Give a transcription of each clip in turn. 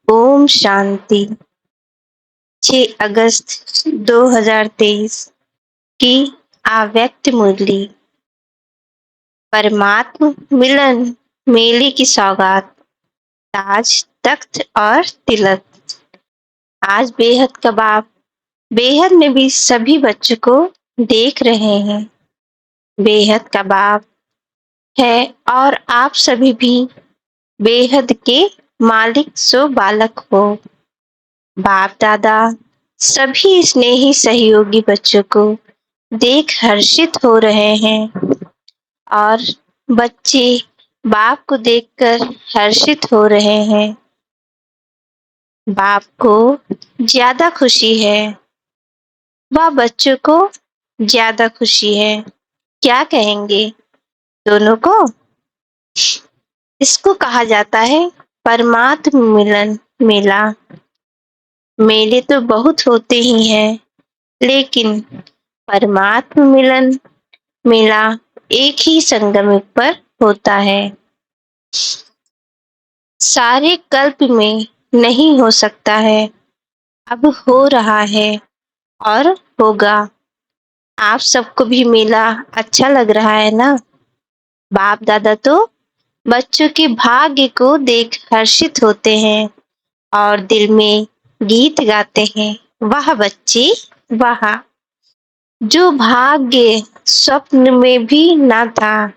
ओम शांति। 6 अगस्त 2023 की अव्यक्त मुरली। परमात्म मिलन मेले की सौगात, ताज, तख्त और तिलक। आज बेहद कबाब, बेहद में भी सभी बच्चों को देख रहे हैं। बेहद कबाब है और आप सभी भी बेहद के मालिक सो बालक हो। बाप दादा सभी स्नेही सहयोगी बच्चों को देख हर्षित हो रहे हैं और बच्चे बाप को देखकर हर्षित हो रहे हैं। बाप को ज्यादा खुशी है, वह बच्चों को ज्यादा खुशी है। क्या कहेंगे दोनों को? इसको कहा जाता है परमात्म मिलन मेला। मेले तो बहुत होते ही हैं, लेकिन परमात्म मिलन मेला एक ही संगम पर होता है। सारे कल्प में नहीं हो सकता है, अब हो रहा है और होगा। आप सबको भी मेला अच्छा लग रहा है ना? बाप दादा तो बच्चों के भाग्य को देख हर्षित होते हैं और दिल में गीत गाते हैं, वाह बच्चे वाह। जो भाग्य स्वप्न में भी ना था,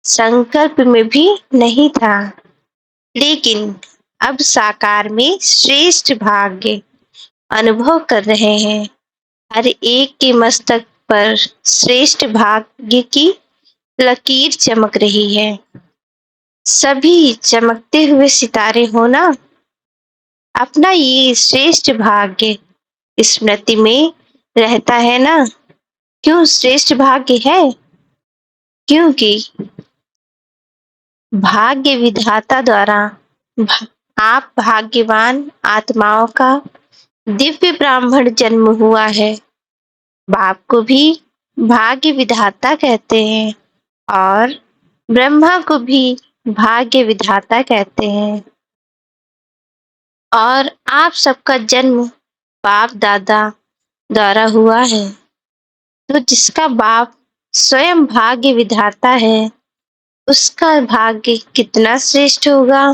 संकल्प में भी नहीं था, लेकिन अब साकार में श्रेष्ठ भाग्य अनुभव कर रहे हैं। हर एक के मस्तक पर श्रेष्ठ भाग्य की लकीर चमक रही है। सभी चमकते हुए सितारे हो ना। अपना ये श्रेष्ठ भाग्य स्मृति में रहता है ना। क्यों श्रेष्ठ भाग्य है? क्योंकि भाग्य विधाता द्वारा आप भाग्यवान आत्माओं का दिव्य ब्राह्मण जन्म हुआ है। बाप को भी भाग्य विधाता कहते हैं और ब्रह्मा को भी भाग्य विधाता कहते हैं। और आप सबका जन्म बाप दादा द्वारा हुआ है, तो जिसका बाप स्वयं भाग्य विधाता है, उसका भाग्य कितना श्रेष्ठ होगा।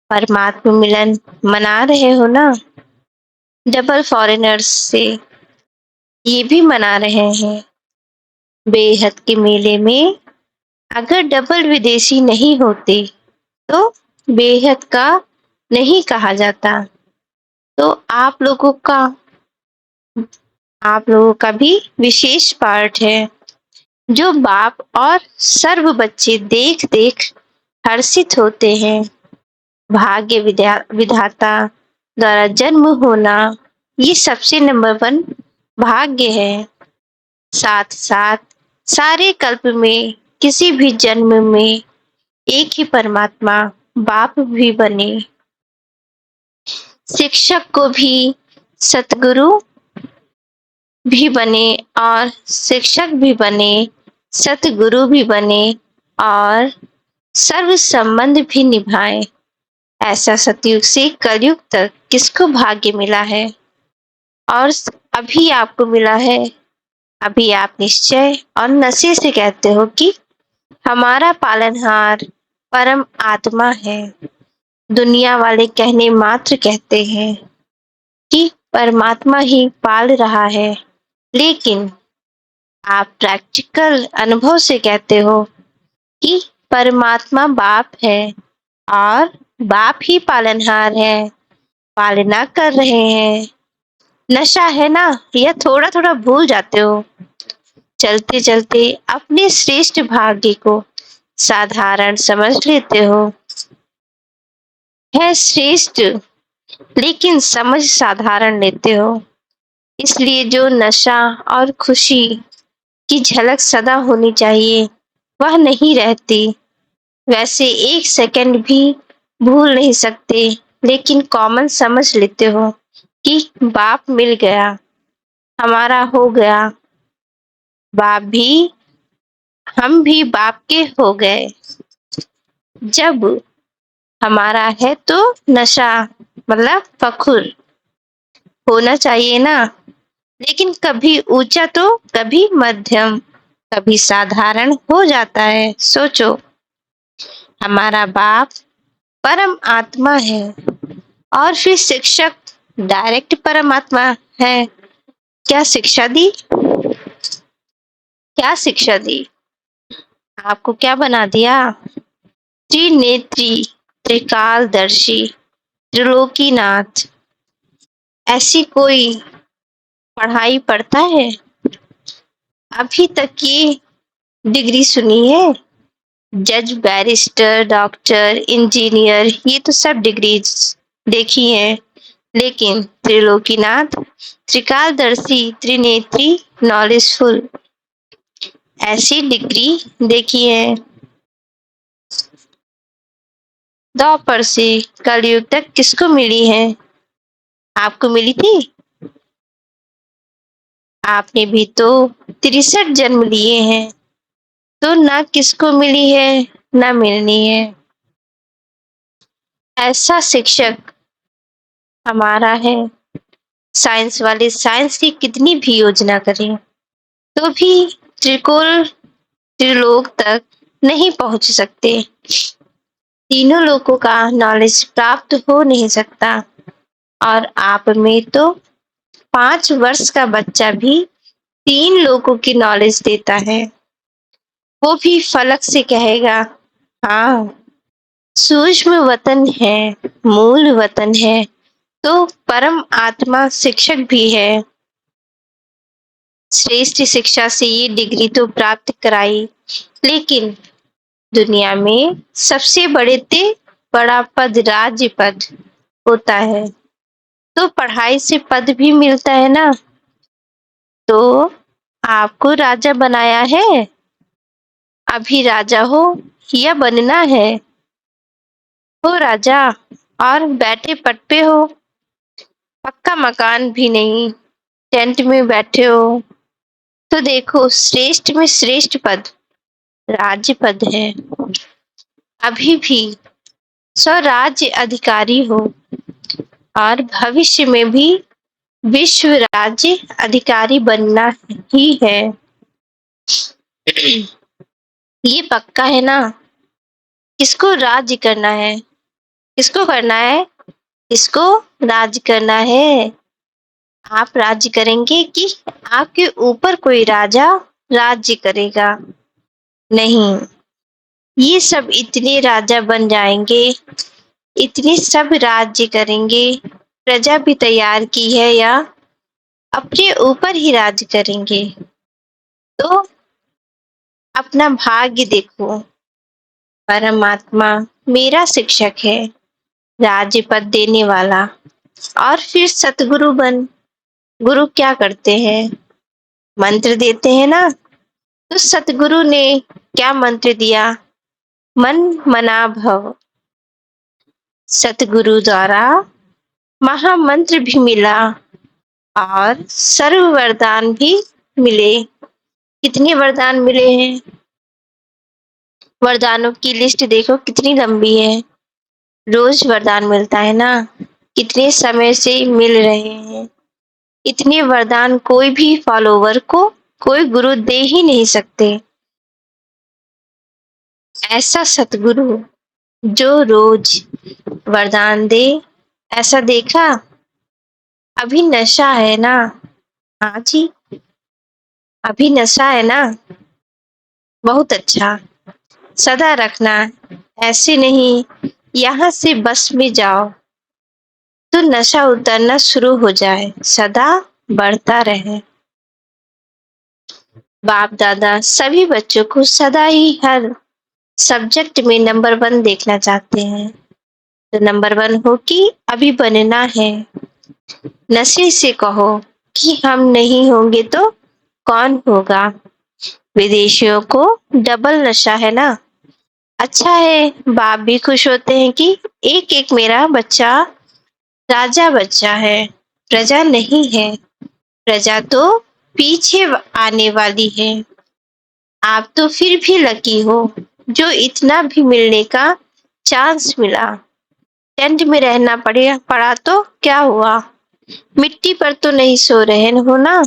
परमात्मा मिलन मना रहे हो ना? डबल फॉरेनर्स से ये भी मना रहे हैं। बेहद के मेले में अगर डबल विदेशी नहीं होते तो बेहद का नहीं कहा जाता। तो आप लोगों का भी विशेष पार्ट है, जो बाप और सर्व बच्चे देख देख हर्षित होते हैं। भाग्य विधाता द्वारा जन्म होना ये सबसे नंबर 1 भाग्य है। साथ साथ सारे कल्प में किसी भी जन्म में एक ही परमात्मा बाप भी बने, शिक्षक को भी सतगुरु भी बने और शिक्षक भी बने, सतगुरु भी बने और सर्व संबंध भी निभाए। ऐसा सतयुग से कलयुग तक किसको भाग्य मिला है? और अभी आपको मिला है। अभी आप निश्चय और नशे से कहते हो कि हमारा पालनहार परम आत्मा है। दुनिया वाले कहने मात्र कहते हैं कि परमात्मा ही पाल रहा है, लेकिन आप प्रैक्टिकल अनुभव से कहते हो कि परमात्मा बाप है और बाप ही पालनहार है, पालना कर रहे हैं। नशा है ना, यह थोड़ा थोड़ा भूल जाते हो। चलते चलते अपने श्रेष्ठ भाग्य को साधारण समझ लेते हो। है श्रेष्ठ, लेकिन समझ साधारण लेते हो। इसलिए जो नशा और खुशी की झलक सदा होनी चाहिए, वह नहीं रहती। वैसे 1 सेकंड भी भूल नहीं सकते, लेकिन कॉमन समझ लेते हो कि बाप मिल गया, हमारा हो गया। बाप भी, हम भी बाप के हो गए। जब हमारा है तो नशा मतलब फखुर होना चाहिए ना, लेकिन कभी ऊंचा तो कभी मध्यम, कभी साधारण हो जाता है। सोचो, हमारा बाप परम आत्मा है और फिर शिक्षक डायरेक्ट परमात्मा है। क्या शिक्षा दी? क्या शिक्षा दी? आपको क्या बना दिया? त्रिनेत्री, त्रिकालदर्शी, त्रिलोकीनाथ। ऐसी कोई पढ़ाई पढ़ता है? अभी तक ये डिग्री सुनी है? जज, बैरिस्टर, डॉक्टर, इंजीनियर, ये तो सब डिग्रीज देखी है, लेकिन त्रिलोकीनाथ, त्रिकालदर्शी, त्रिनेत्री, नॉलेजफुल, ऐसी डिग्री देखी है? द्वापर से कलयुग तक किसको मिली है? आपको मिली थी? आपने भी तो 63 जन्म लिए हैं, तो ना किसको मिली है ना मिलनी है। ऐसा शिक्षक हमारा है। साइंस वाले साइंस की कितनी भी योजना करें तो भी त्रिकोण त्रिलोक तक नहीं पहुंच सकते। तीनों लोगों का नॉलेज प्राप्त हो नहीं सकता। और आप में तो 5 वर्ष का बच्चा भी 3 लोगों की नॉलेज देता है। वो भी फलक से कहेगा, हाँ। सूक्ष्म वतन है, मूल वतन है, तो परम आत्मा शिक्षक भी है। श्रेष्ठ शिक्षा से ये डिग्री तो प्राप्त कराई, लेकिन दुनिया में सबसे बड़ा पद राज्य पद होता है, तो पढ़ाई से पद भी मिलता है ना। तो आपको राजा बनाया है, अभी राजा हो या बनना है? हो राजा और बैठे पट पे हो, पक्का मकान भी नहीं, टेंट में बैठे हो, तो देखो श्रेष्ठ में श्रेष्ठ पद राज्य पद है। अभी भी स्वराज्य अधिकारी हो और भविष्य में भी विश्व राज्य अधिकारी बनना ही है। ये पक्का है ना? किसको राज्य करना है? किसको करना है? किसको राज्य करना है? आप राज्य करेंगे कि आपके ऊपर कोई राजा राज्य करेगा? नहीं, ये सब इतने राजा बन जाएंगे, इतने सब राज्य करेंगे, प्रजा भी तैयार की है या अपने ऊपर ही राज करेंगे? तो अपना भाग्य देखो। परमात्मा मेरा शिक्षक है, राज्य पद देने वाला। और फिर सतगुरु बन। गुरु क्या करते हैं? मंत्र देते हैं ना। तो सतगुरु ने क्या मंत्र दिया? मन मना भव। सतगुरु द्वारा महामंत्र भी मिला और सर्व वरदान भी मिले। कितने वरदान मिले हैं? वरदानों की लिस्ट देखो कितनी लंबी है। रोज वरदान मिलता है ना, कितने समय से मिल रहे हैं। इतने वरदान कोई भी फॉलोवर को कोई गुरु दे ही नहीं सकते। ऐसा सतगुरु जो रोज वरदान दे, ऐसा देखा? अभी नशा है ना? हाँ जी, अभी नशा है ना? बहुत अच्छा, सदा रखना। ऐसे नहीं यहाँ से बस में जाओ तो नशा उतरना शुरू हो जाए, सदा बढ़ता रहे। बाप दादा सभी बच्चों को सदा ही हर सब्जेक्ट में नंबर 1 देखना चाहते हैं। तो नंबर 1 हो कि अभी बनना है। नशे से कहो कि हम नहीं होंगे तो कौन होगा? विदेशियों को डबल नशा है ना। अच्छा है, बाप भी खुश होते हैं कि एक एक मेरा बच्चा राजा बच्चा है, प्रजा नहीं है। प्रजा तो पीछे आने वाली है। आप तो फिर भी लकी हो जो इतना भी मिलने का चांस मिला। टेंट में रहना पड़ा तो क्या हुआ? मिट्टी पर तो नहीं सो रहे हो ना?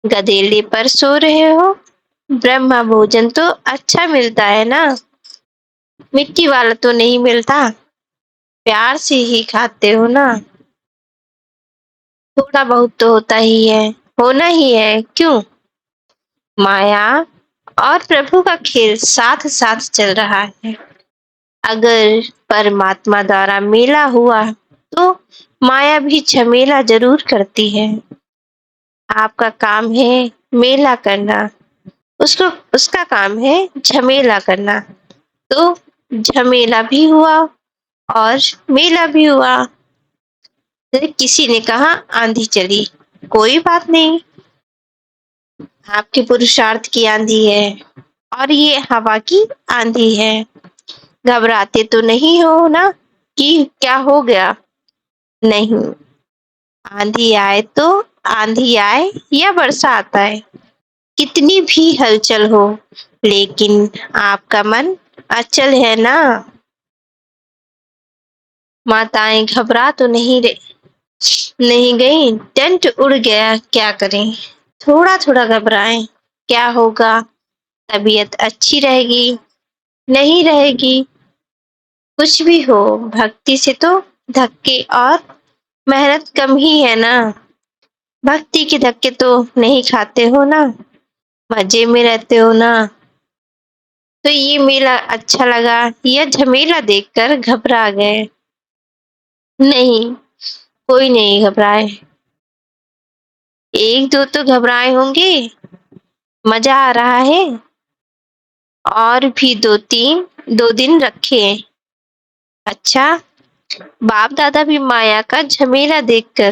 गधेले पर सो रहे हो? ब्रह्मा भोजन तो अच्छा मिलता है ना? मिट्टी वाला तो नहीं मिलता। प्यार से ही खाते हो ना? थोड़ा बहुत तो होता ही है, होना ही है, क्यों? माया और प्रभु का खेल साथ साथ चल रहा है। अगर परमात्मा द्वारा मेला हुआ तो माया भी झमेला जरूर करती है। आपका काम है मेला करना, उसको उसका काम है झमेला करना। तो झमेला भी हुआ और मेला भी हुआ। फिर किसी ने कहा आंधी चली, कोई बात नहीं, आपके पुरुषार्थ की आंधी है और ये हवा की आंधी है। घबराते तो नहीं हो ना कि क्या हो गया? नहीं, आंधी आए तो आंधी आए या बरसात आए, कितनी भी हलचल हो, लेकिन आपका मन अचल है ना? माताएं घबरा तो नहीं गई, टेंट उड़ गया, क्या करें? थोड़ा थोड़ा घबराएं, क्या होगा? तबीयत अच्छी रहेगी, नहीं रहेगी, कुछ भी हो, भक्ति से तो धक्के और मेहनत कम ही है ना? भक्ति के धक्के तो नहीं खाते हो ना? मजे में रहते हो ना? तो ये मेला अच्छा लगा या झमेला देखकर घबरा गए? नहीं, कोई नहीं घबराए। एक दो तो घबराए होंगे, मजा आ रहा है, और भी दो दिन रखे। अच्छा, बाप दादा भी माया का झमेला देखकर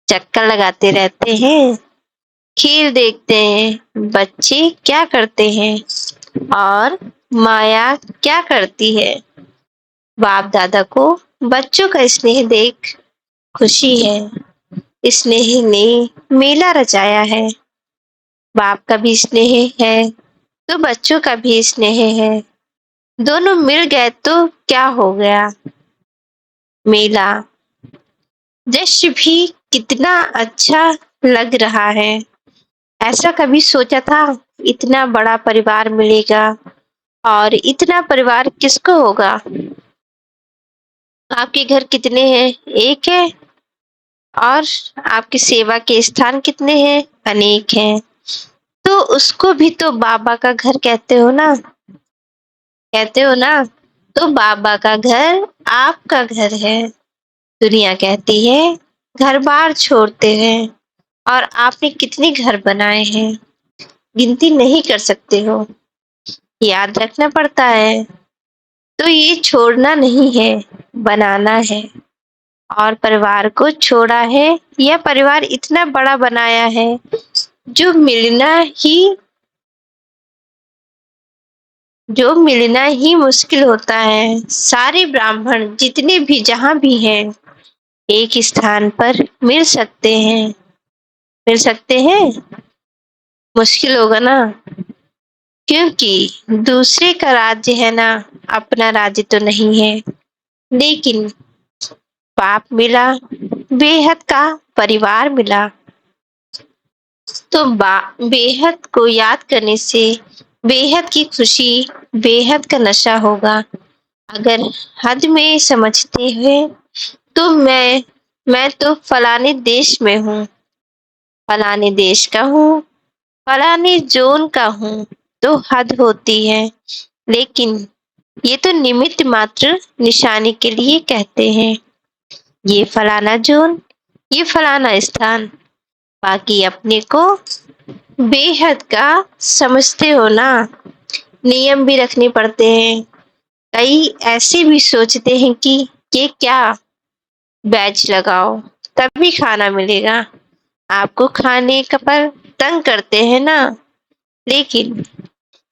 चक्कर लगाते रहते हैं, खेल देखते हैं, बच्चे क्या करते हैं और माया क्या करती है। बाप दादा को बच्चों का स्नेह देख खुशी है। स्नेह ने मेला रचाया है। बाप का भी स्नेह है तो बच्चों का भी स्नेह है। दोनों मिल गए तो क्या हो गया? मेला दृश्य भी कितना अच्छा लग रहा है। ऐसा कभी सोचा था इतना बड़ा परिवार मिलेगा? और इतना परिवार किसको होगा? आपके घर कितने हैं? एक है। और आपकी सेवा के स्थान कितने हैं? अनेक हैं। तो उसको भी तो बाबा का घर कहते हो ना? कहते हो ना? तो बाबा का घर आपका घर है। दुनिया कहती है घर बार छोड़ते हैं, और आपने कितने घर बनाए हैं, गिनती नहीं कर सकते हो। याद रखना पड़ता है। तो ये छोड़ना नहीं है, बनाना है। और परिवार को छोड़ा है या परिवार इतना बड़ा बनाया है जो मिलना ही मुश्किल होता है। सारे ब्राह्मण जितने भी जहां भी हैं एक स्थान पर मिल सकते हैं। मुश्किल होगा ना, क्योंकि दूसरे का राज्य है ना, अपना राज्य तो नहीं है। लेकिन पाप मिला, बेहद का परिवार मिला, तो बेहद को याद करने से बेहद की खुशी, बेहद का नशा होगा। अगर हद में समझते हुए तो मैं तो फलाने देश में हूँ, फलाने देश का हूँ, फलाने जोन का हूँ, तो हद होती है। लेकिन ये तो निमित्त मात्र निशानी के लिए कहते हैं। ये फलाना जोन, ये फलाना स्थान, बाकी अपने को बेहद का समझते हो ना? नियम भी रखने पड़ते हैं। कई ऐसे भी सोचते हैं कि ये क्या, बैच लगाओ तभी खाना मिलेगा। आपको खाने का पर तंग करते हैं ना, लेकिन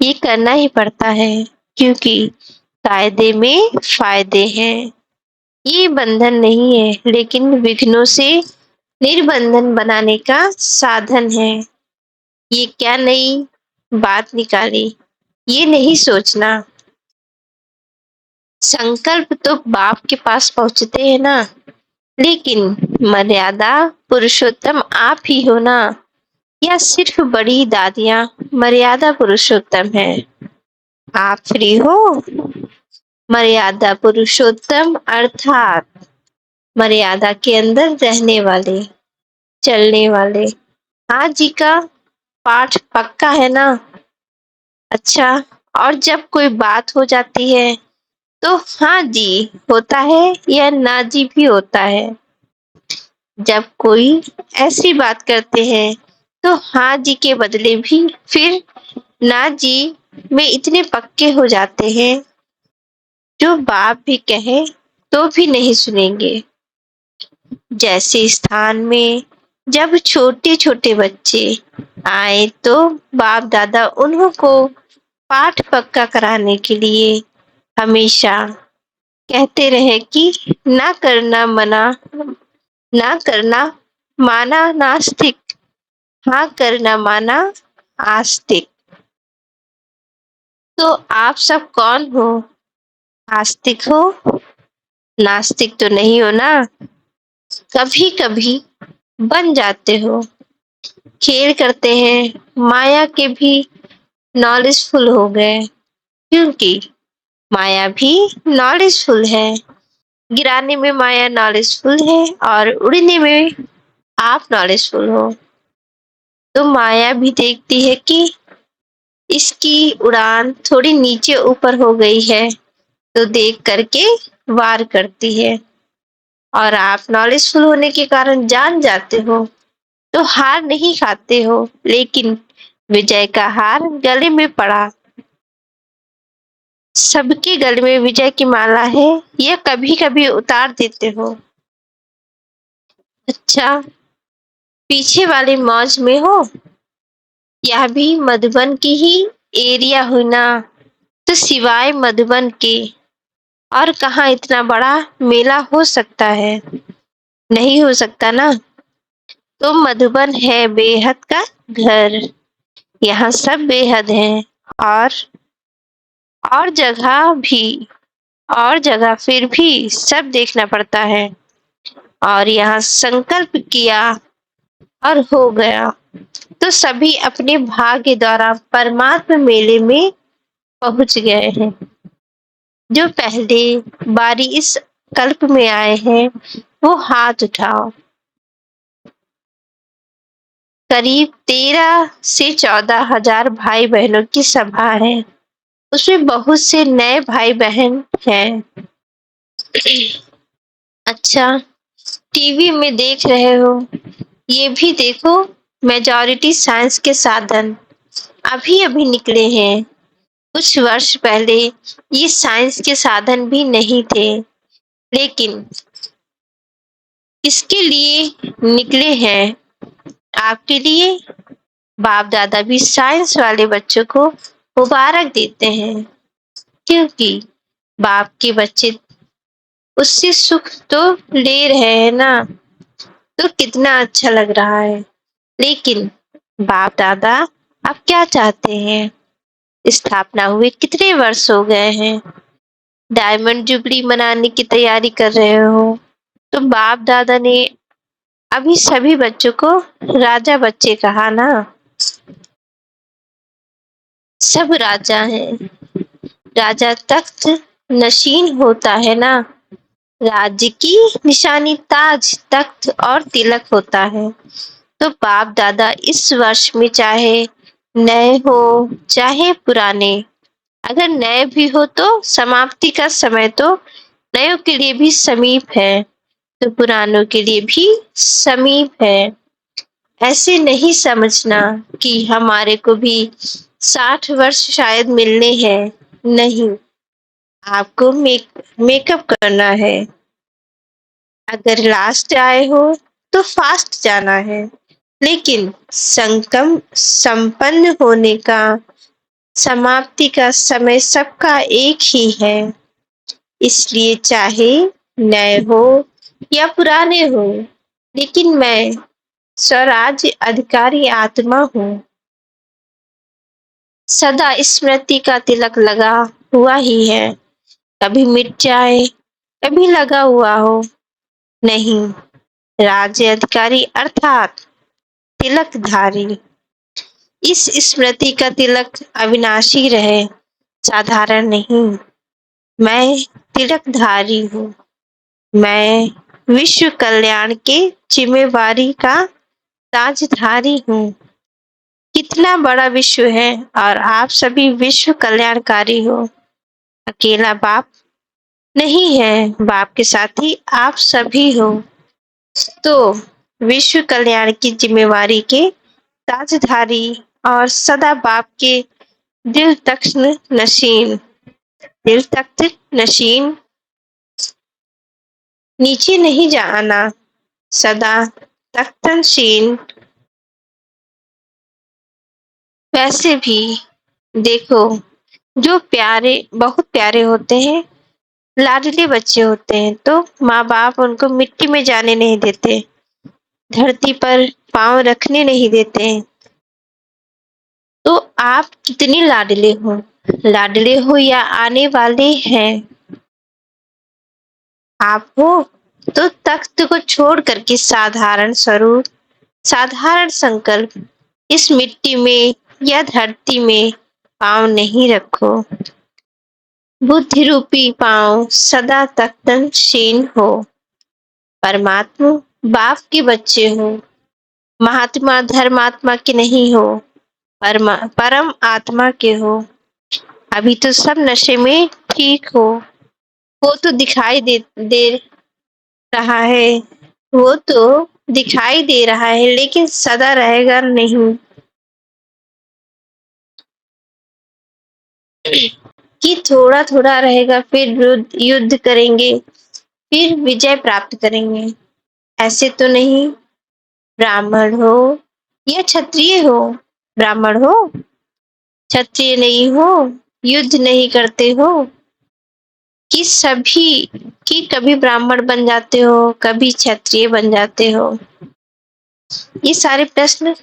ये करना ही पड़ता है, क्योंकि कायदे में फायदे हैं। ये बंधन नहीं है, लेकिन विघ्नों से निर्बंधन बनाने का साधन है। ये क्या नई बात निकाली? ये नहीं सोचना संकल्प तो बाप के पास पहुंचते हैं ना, लेकिन मर्यादा पुरुषोत्तम आप ही हो ना, या सिर्फ बड़ी दादियां मर्यादा पुरुषोत्तम है? आप फ्री हो? मर्यादा पुरुषोत्तम अर्थात मर्यादा के अंदर रहने वाले, चलने वाले। हाँ जी का पाठ पक्का है ना? अच्छा, और जब कोई बात हो जाती है तो हाँ जी होता है या ना जी भी होता है? जब कोई ऐसी बात करते हैं तो हाँ जी के बदले भी फिर ना जी में इतने पक्के हो जाते हैं, जो बाप भी कहे तो भी नहीं सुनेंगे। जैसे स्थान में जब छोटे छोटे बच्चे आए तो बाप दादा उन्हों को पाठ पक्का कराने के लिए हमेशा कहते रहे कि ना करना मना, ना करना माना नास्तिक, हाँ करना माना आस्तिक। तो आप सब कौन हो? आस्तिक हो, नास्तिक तो नहीं हो ना? कभी कभी बन जाते हो। खेल करते हैं, माया के भी नॉलेजफुल हो गए, क्योंकि माया भी नॉलेजफुल है। गिराने में माया नॉलेजफुल है और उड़ने में आप नॉलेजफुल हो। तो माया भी देखती है कि इसकी उड़ान थोड़ी नीचे ऊपर हो गई है, तो देख करके वार करती है। और आप नॉलेजफुल होने के कारण जान जाते हो, तो हार नहीं खाते हो, लेकिन विजय का हार गले में पड़ा। सबके गले में विजय की माला है, ये कभी कभी उतार देते हो। अच्छा, पीछे वाले मौज में हो? यह भी मधुबन की ही एरिया हुई ना? तो सिवाय मधुबन के और कहाँ इतना बड़ा मेला हो सकता है? नहीं हो सकता ना? तो मधुबन है बेहद का घर, यहाँ सब बेहद हैं। और और जगह भी, और जगह फिर भी सब देखना पड़ता है। और यहाँ संकल्प किया और हो गया, तो सभी अपने भाग्य द्वारा परमात्मा मेले में पहुंच गए हैं। जो पहले बारी इस कल्प में आए हैं वो हाथ उठाओ। करीब 13 से 14 हजार भाई बहनों की सभा है, उसमें बहुत से नए भाई बहन हैं। अच्छा, टीवी में देख रहे हो, ये भी देखो, मेजॉरिटी साइंस के साधन अभी अभी निकले हैं। कुछ वर्ष पहले ये साइंस के साधन भी नहीं थे, लेकिन इसके लिए निकले हैं आपके लिए। बाप दादा भी साइंस वाले बच्चों को मुबारक देते हैं, क्योंकि बाप के बच्चे उससे सुख तो ले रहे हैं ना, तो कितना अच्छा लग रहा है। लेकिन बाप दादा आप क्या चाहते हैं? स्थापना हुए कितने वर्ष हो गए हैं, डायमंड जुबली मनाने की तैयारी कर रहे हो। तो बाप दादा ने अभी सभी बच्चों को राजा बच्चे कहा ना? सब राजा हैं, राजा तख्त नशीन होता है ना? राज्य की निशानी ताज, तख्त और तिलक होता है। तो बाप दादा इस वर्ष में चाहे नए हो चाहे पुराने, अगर नए भी हो तो समाप्ति का समय तो नयों के लिए भी समीप है, तो पुरानों के लिए भी समीप है। ऐसे नहीं समझना कि हमारे को भी 60 वर्ष शायद मिलने हैं। नहीं, आपको मेकअप करना है। अगर लास्ट आए हो तो फास्ट जाना है, लेकिन संकम संपन्न होने का, समाप्ति का समय सबका एक ही है। इसलिए चाहे नए हो या पुराने हो, लेकिन मैं स्वराज्य अधिकारी आत्मा हूँ। सदा स्मृति का तिलक लगा हुआ ही है, कभी मिट जाए, कभी लगा हुआ हो। नहीं, राज्य अधिकारी अर्थात तिलकधारी। इस स्मृति का तिलक अविनाशी रहे, साधारण नहीं। मैं तिलकधारी हूँ। मैं विश्व कल्याण के जिम्मेवारी का ताजधारी हूँ। कितना बड़ा विश्व है और आप सभी विश्व कल्याणकारी हो। अकेला बाप नहीं है, बाप के साथ ही आप सभी हो। तो विश्व कल्याण की जिम्मेवारी के ताजधारी और सदा बाप के दिल तख्त नशीन, दिल तख्त नशीन, नीचे नहीं जाना, सदा तख्तनशीन। वैसे भी देखो, जो प्यारे बहुत प्यारे होते हैं, लाडले बच्चे होते हैं, तो माँ बाप उनको मिट्टी में जाने नहीं देते, धरती पर पांव रखने नहीं देते। तो आप कितने लाडले हो, लाडले हो या आने वाले हैं। आप हो तो तख्त को छोड़ करके साधारण स्वरूप, साधारण संकल्प, इस मिट्टी में या धरती में पांव नहीं रखो। बुद्धि रूपी पांव सदा तख्तनशीन हो। परमात्मा बाप के बच्चे हो, महात्मा धर्मात्मा के नहीं हो, परम आत्मा के हो। अभी तो सब नशे में ठीक हो। वो तो दे रहा है, वो तो दिखाई दे रहा है, लेकिन सदा रहेगा नहीं। कि थोड़ा थोड़ा रहेगा, फिर युद्ध करेंगे, फिर विजय प्राप्त करेंगे। ऐसे तो नहीं। ब्राह्मण हो या क्षत्रिय हो, ब्राह्मण हो क्षत्रिय नहीं हो, युद्ध नहीं करते हो, कि सभी कि कभी ब्राह्मण बन जाते हो, कभी क्षत्रिय बन जाते हो। ये सारे प्रश्न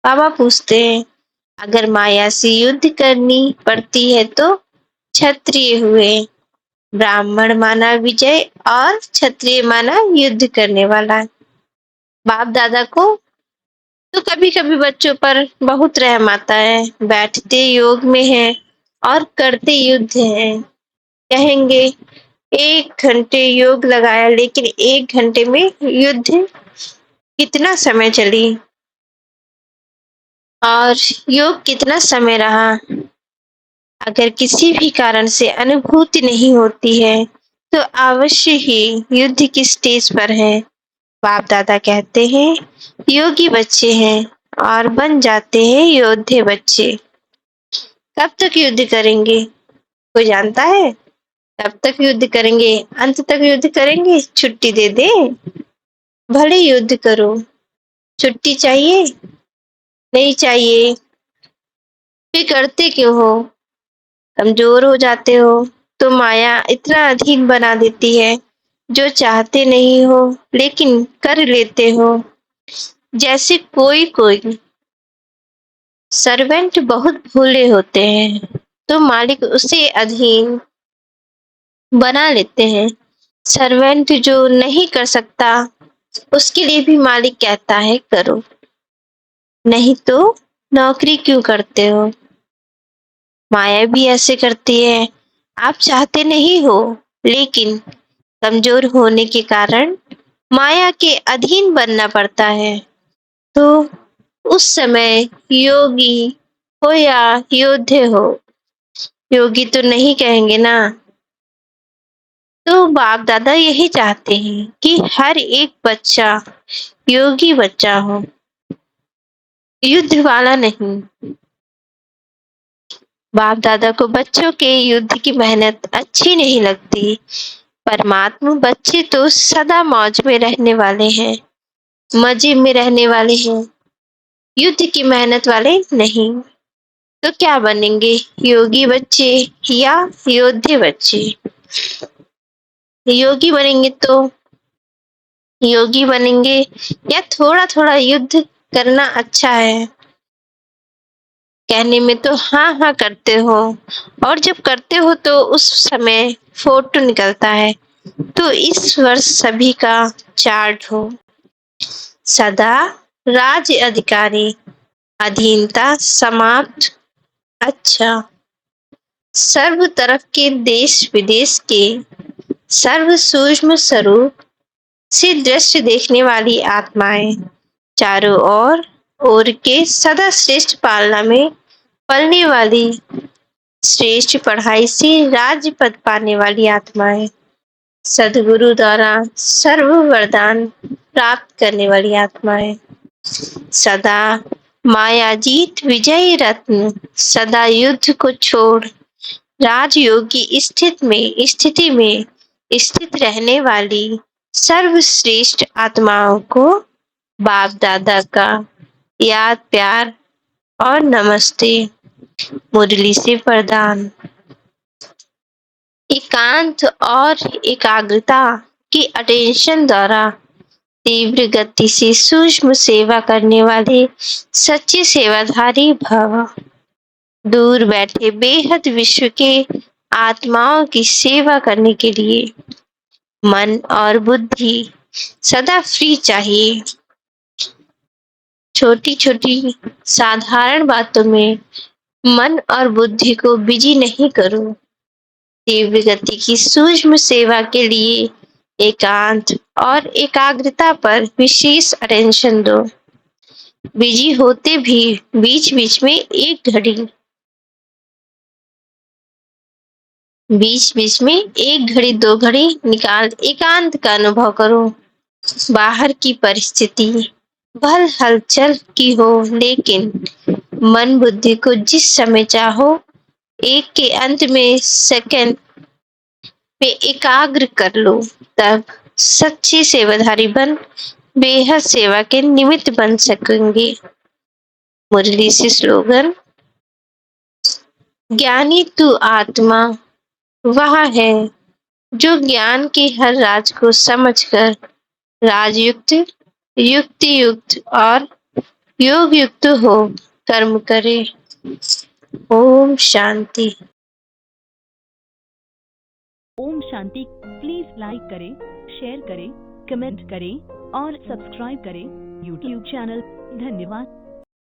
बाबा पूछते हैं। अगर माया से युद्ध करनी पड़ती है तो क्षत्रिय हुए, ब्राह्मण माना विजय और क्षत्रिय माना युद्ध करने वाला। बाप दादा को तो कभी कभी बच्चों पर बहुत रहम आता है। बैठते योग में है और करते युद्ध है। कहेंगे 1 घंटे योग लगाया, लेकिन 1 घंटे में युद्ध कितना समय चली और योग कितना समय रहा। अगर किसी भी कारण से अनुभूति नहीं होती है तो अवश्य ही युद्ध की स्टेज पर है। बाप दादा कहते हैं योगी बच्चे हैं और बन जाते हैं योद्धे बच्चे। कब तक युद्ध करेंगे, कोई जानता है? कब तक युद्ध करेंगे? अंत तक युद्ध करेंगे? छुट्टी दे दे, भले युद्ध करो। छुट्टी चाहिए? नहीं चाहिए। फिर करते क्यों हो? कमजोर हो जाते हो तो माया इतना अधीन बना देती है, जो चाहते नहीं हो लेकिन कर लेते हो। जैसे कोई कोई सर्वेंट बहुत भोले होते हैं तो मालिक उसे अधीन बना लेते हैं। सर्वेंट जो नहीं कर सकता उसके लिए भी मालिक कहता है करो, नहीं तो नौकरी क्यों करते हो। माया भी ऐसे करती है। आप चाहते नहीं हो, लेकिन कमजोर होने के कारण माया के अधीन बनना पड़ता है। तो उस समय योगी हो या योद्धे हो, योगी तो नहीं कहेंगे ना। तो बाप दादा यही चाहते हैं कि हर एक बच्चा योगी बच्चा हो, युद्ध वाला नहीं। बाप दादा को बच्चों के युद्ध की मेहनत अच्छी नहीं लगती। परमात्मा बच्चे तो सदा मौज में रहने वाले हैं, मजे में रहने वाले हैं, युद्ध की मेहनत वाले नहीं। तो क्या बनेंगे, योगी बच्चे या योद्धे बच्चे? योगी बनेंगे तो योगी बनेंगे, या थोड़ा थोड़ा युद्ध करना अच्छा है। कहने में तो हाँ हाँ करते हो और जब करते हो तो उस समय फोटो निकलता है। तो इस वर्ष सभी का चार्ट हो। सदा राज्य अधिकारी, अधीनता समाप्त। अच्छा, सर्व तरफ के देश विदेश के सर्व सूक्ष्म स्वरूप से दृश्य देखने वाली आत्माएं, चारों ओर के सदा श्रेष्ठ पालना में पलने वाली, श्रेष्ठ पढ़ाई से राज्य पद पाने वाली आत्माएं, सदगुरु द्वारा सर्व वरदान प्राप्त करने वाली आत्माएं, सदा मायाजीत विजयी रत्न, सदा युद्ध को छोड़ राजयोग की स्थिति में स्थित रहने वाली सर्वश्रेष्ठ आत्माओं को बाप दादा का याद प्यार और नमस्ते। मुरली से प्रदान। एकांत और एकाग्रता की अटेंशन द्वारा तीव्र गति से सूक्ष्म सेवा करने वाले सच्चे सेवाधारी भव। दूर बैठे बेहद विश्व के आत्माओं की सेवा करने के लिए मन और बुद्धि सदा फ्री चाहिए। छोटी छोटी साधारण बातों में मन और बुद्धि को बिजी नहीं करो। तीव्र गति की सूक्ष्म सेवा के लिए एकांत और एकाग्रता पर विशेष अटेंशन दो। बिजी होते भी बीच बीच में 1 घड़ी 2 घड़ी निकाल एकांत का अनुभव करो। बाहर की परिस्थिति भल हलचल की हो, लेकिन मन बुद्धि को जिस समय चाहो एक के अंत में सेकंड में एकाग्र कर लो, तब सच्ची सेवाधारी बन बेहद सेवा के निमित्त बन सकेंगे। मुरली से स्लोगन। ज्ञानी तू आत्मा वह है जो ज्ञान के हर राज को समझकर राजयुक्त, युक्ति युक्त और योग युक्त हो कर्म करे। ओम शांति। ओम शांति। प्लीज लाइक करें, शेयर करें, कमेंट करें और सब्सक्राइब करें यूट्यूब चैनल। धन्यवाद।